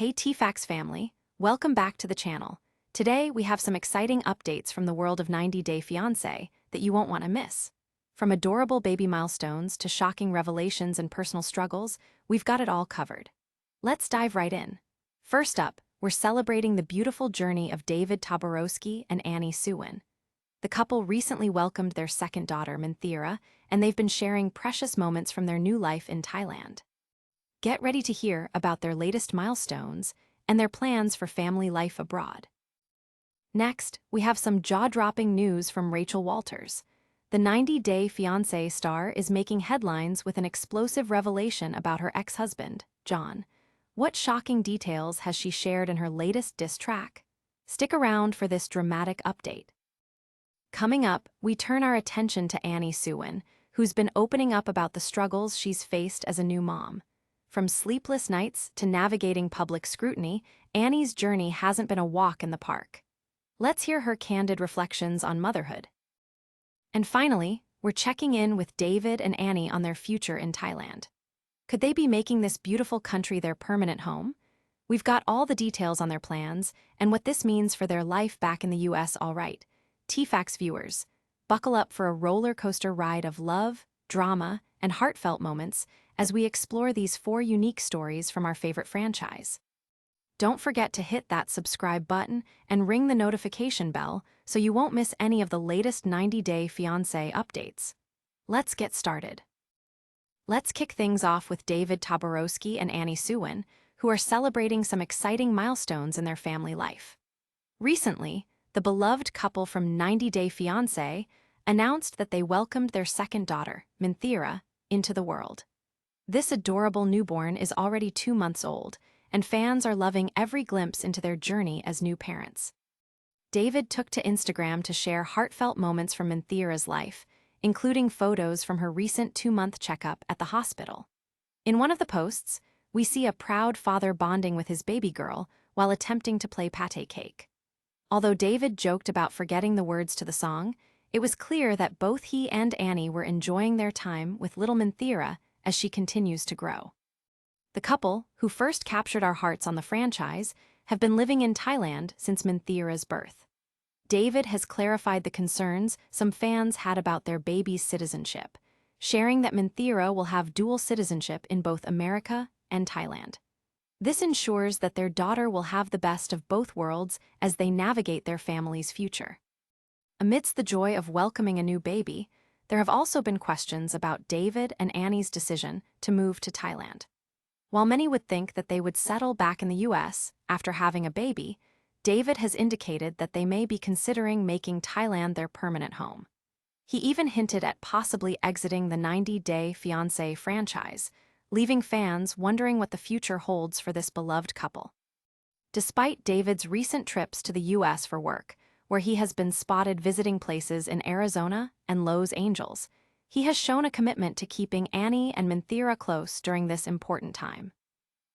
Hey TFAX family, welcome back to the channel. Today we have some exciting updates from the world of 90 Day Fiancé that you won't want to miss. From adorable baby milestones to shocking revelations and personal struggles, we've got it all covered. Let's dive right in. First up, we're celebrating the beautiful journey of David Toborowsky and Annie Suwan. The couple recently welcomed their second daughter, Minthira, and they've been sharing precious moments from their new life in Thailand. Get ready to hear about their latest milestones and their plans for family life abroad. Next, we have some jaw-dropping news from Rachel Walters. The 90 Day Fiancé star is making headlines with an explosive revelation about her ex-husband, John. What shocking details has she shared in her latest diss track? Stick around for this dramatic update. Coming up, we turn our attention to Annie Suwan, who's been opening up about the struggles she's faced as a new mom. From sleepless nights to navigating public scrutiny, Annie's journey hasn't been a walk in the park. Let's hear her candid reflections on motherhood. And finally, we're checking in with David and Annie on their future in Thailand. Could they be making this beautiful country their permanent home? We've got all the details on their plans and what this means for their life back in the US. All right, TFAX viewers, buckle up for a roller coaster ride of love, drama, and heartfelt moments as we explore these 4 unique stories from our favorite franchise. Don't forget to hit that subscribe button and ring the notification bell so you won't miss any of the latest 90 Day Fiancé updates. Let's get started. Let's kick things off with David Toborowsky and Annie Suwan, who are celebrating some exciting milestones in their family life. Recently, the beloved couple from 90 Day Fiancé announced that they welcomed their second daughter, Minthira, into the world. This adorable newborn is already 2 months old, and fans are loving every glimpse into their journey as new parents. David took to Instagram to share heartfelt moments from Minthira's life, including photos from her recent 2-month checkup at the hospital. In one of the posts, we see a proud father bonding with his baby girl while attempting to play pate cake. Although David joked about forgetting the words to the song, it was clear that both he and Annie were enjoying their time with little Minthira as she continues to grow. The couple, who first captured our hearts on the franchise, have been living in Thailand since Minthira's birth. David has clarified the concerns some fans had about their baby's citizenship, sharing that Minthira will have dual citizenship in both America and Thailand. This ensures that their daughter will have the best of both worlds as they navigate their family's future. Amidst the joy of welcoming a new baby, there have also been questions about David and Annie's decision to move to Thailand. While many would think that they would settle back in the US after having a baby, David has indicated that they may be considering making Thailand their permanent home. He even hinted at possibly exiting the 90 Day Fiancé franchise, leaving fans wondering what the future holds for this beloved couple. Despite David's recent trips to the US for work, where he has been spotted visiting places in Arizona and Los Angeles, he has shown a commitment to keeping Annie and Minthira close during this important time.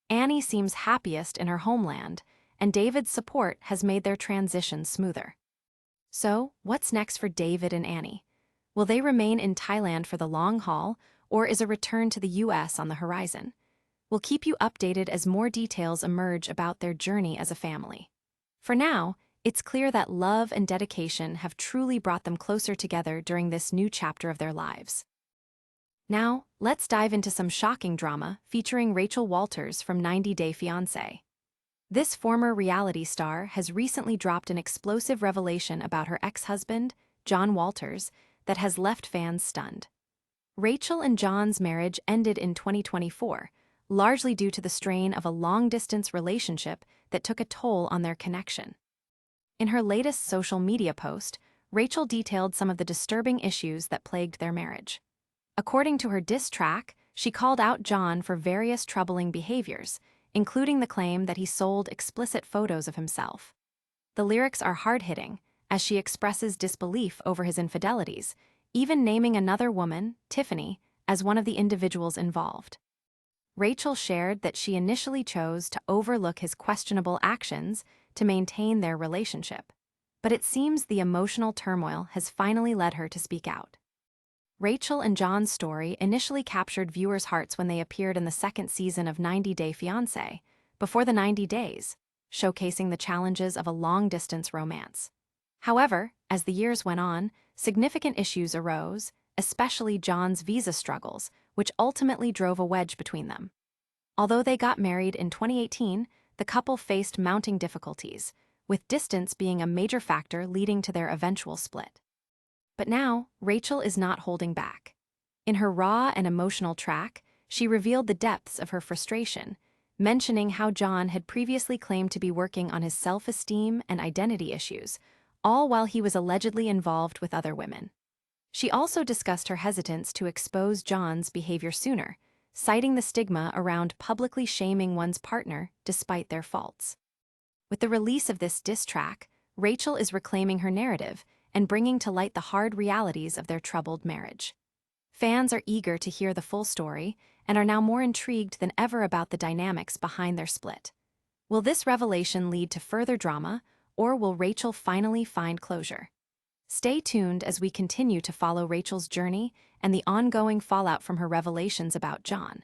Annie seems happiest in her homeland, and David's support has made their transition smoother. So, what's next for David and Annie? Will they remain in Thailand for the long haul, or is a return to the US on the horizon? We'll keep you updated as more details emerge about their journey as a family. For now, it's clear that love and dedication have truly brought them closer together during this new chapter of their lives. Now, let's dive into some shocking drama featuring Rachel Walters from 90 Day Fiancé. This former reality star has recently dropped an explosive revelation about her ex-husband, John Walters, that has left fans stunned. Rachel and John's marriage ended in 2024, largely due to the strain of a long-distance relationship that took a toll on their connection. In her latest social media post, Rachel detailed some of the disturbing issues that plagued their marriage. According to her diss track, she called out John for various troubling behaviors, including the claim that he sold explicit photos of himself. The lyrics are hard-hitting, as she expresses disbelief over his infidelities, even naming another woman, Tiffany, as one of the individuals involved. Rachel shared that she initially chose to overlook his questionable actions to maintain their relationship, but it seems the emotional turmoil has finally led her to speak out. Rachel and John's story initially captured viewers' hearts when they appeared in the second season of 90 Day Fiancé, before the 90 days, showcasing the challenges of a long-distance romance. However, as the years went on, significant issues arose, especially John's visa struggles, which ultimately drove a wedge between them. Although they got married in 2018, the couple faced mounting difficulties, with distance being a major factor leading to their eventual split. But now, Rachel is not holding back. In her raw and emotional track, she revealed the depths of her frustration, mentioning how John had previously claimed to be working on his self-esteem and identity issues, all while he was allegedly involved with other women. She also discussed her hesitance to expose John's behavior sooner, citing the stigma around publicly shaming one's partner despite their faults. With the release of this diss track, Rachel is reclaiming her narrative and bringing to light the hard realities of their troubled marriage. Fans are eager to hear the full story and are now more intrigued than ever about the dynamics behind their split. Will this revelation lead to further drama, or will Rachel finally find closure? Stay tuned as we continue to follow Rachel's journey and the ongoing fallout from her revelations about John.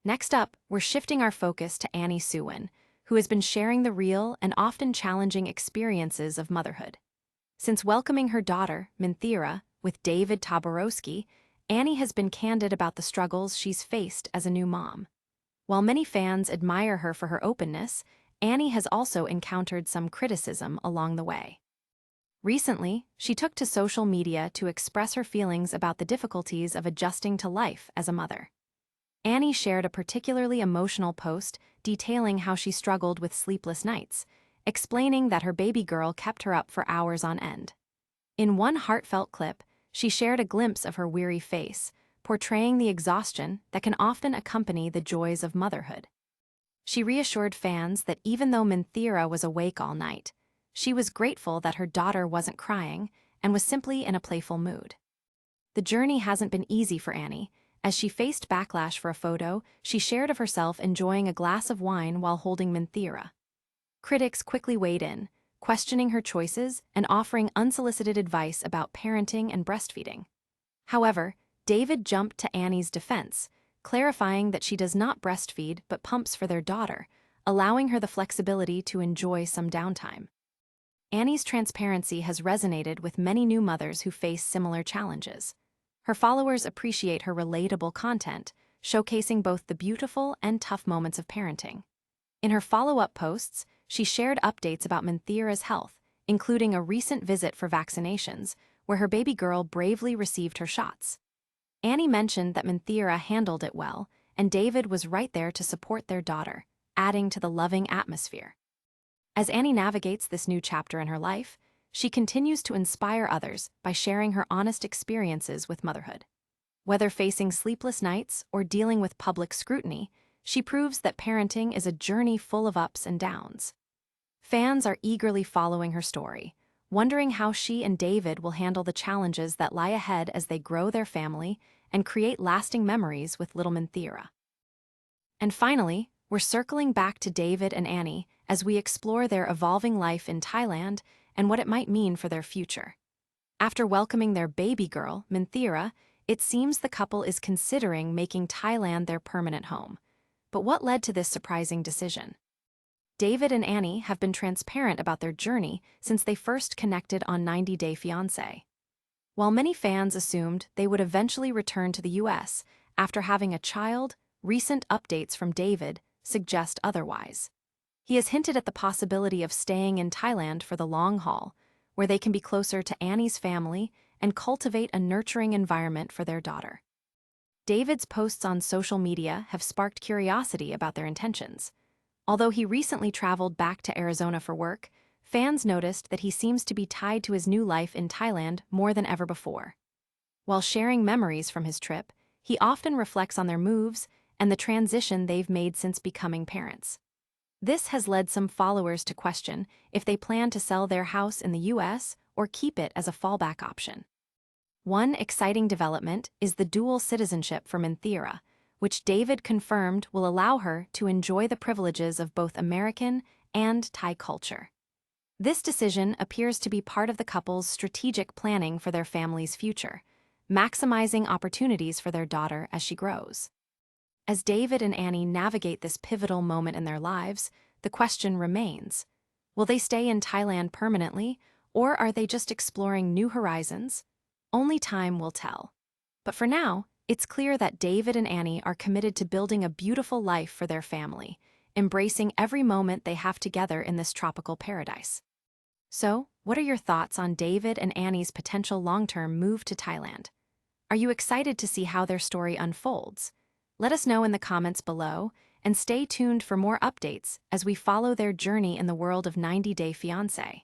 Next up, we're shifting our focus to Annie Suwan, who has been sharing the real and often challenging experiences of motherhood. Since welcoming her daughter, Minthira, with David Toborowsky, Annie has been candid about the struggles she's faced as a new mom. While many fans admire her for her openness, Annie has also encountered some criticism along the way. Recently, she took to social media to express her feelings about the difficulties of adjusting to life as a mother. Annie shared a particularly emotional post detailing how she struggled with sleepless nights, explaining that her baby girl kept her up for hours on end. In one heartfelt clip, she shared a glimpse of her weary face, portraying the exhaustion that can often accompany the joys of motherhood. She reassured fans that even though Minthira was awake all night, she was grateful that her daughter wasn't crying and was simply in a playful mood. The journey hasn't been easy for Annie. As she faced backlash for a photo she shared of herself enjoying a glass of wine while holding Minthira. Critics quickly weighed in, questioning her choices and offering unsolicited advice about parenting and breastfeeding. However, David jumped to Annie's defense, clarifying that she does not breastfeed but pumps for their daughter, allowing her the flexibility to enjoy some downtime. Annie's transparency has resonated with many new mothers who face similar challenges. Her followers appreciate her relatable content, showcasing both the beautiful and tough moments of parenting. In her follow-up posts, she shared updates about Minthira's health, including a recent visit for vaccinations, where her baby girl bravely received her shots. Annie mentioned that Minthira handled it well, and David was right there to support their daughter, adding to the loving atmosphere. As Annie navigates this new chapter in her life, she continues to inspire others by sharing her honest experiences with motherhood. Whether facing sleepless nights or dealing with public scrutiny, she proves that parenting is a journey full of ups and downs. Fans are eagerly following her story, wondering how she and David will handle the challenges that lie ahead as they grow their family and create lasting memories with little Minthira. And finally, we're circling back to David and Annie as we explore their evolving life in Thailand and what it might mean for their future. After welcoming their baby girl, Minthira, it seems the couple is considering making Thailand their permanent home. But what led to this surprising decision? David and Annie have been transparent about their journey since they first connected on 90 Day Fiancé. While many fans assumed they would eventually return to the US after having a child, recent updates from David suggest otherwise. He has hinted at the possibility of staying in Thailand for the long haul, where they can be closer to Annie's family and cultivate a nurturing environment for their daughter. David's posts on social media have sparked curiosity about their intentions. Although he recently traveled back to Arizona for work, fans noticed that he seems to be tied to his new life in Thailand more than ever before. While sharing memories from his trip, he often reflects on their moves and the transition they've made since becoming parents. This has led some followers to question if they plan to sell their house in the US or keep it as a fallback option. One exciting development is the dual citizenship for Minthira, which David confirmed will allow her to enjoy the privileges of both American and Thai culture. This decision appears to be part of the couple's strategic planning for their family's future, maximizing opportunities for their daughter as she grows. As David and Annie navigate this pivotal moment in their lives, the question remains: will they stay in Thailand permanently, or are they just exploring new horizons? Only time will tell. But for now, it's clear that David and Annie are committed to building a beautiful life for their family, embracing every moment they have together in this tropical paradise. So, what are your thoughts on David and Annie's potential long-term move to Thailand? Are you excited to see how their story unfolds? Let us know in the comments below, and stay tuned for more updates as we follow their journey in the world of 90 Day Fiancé.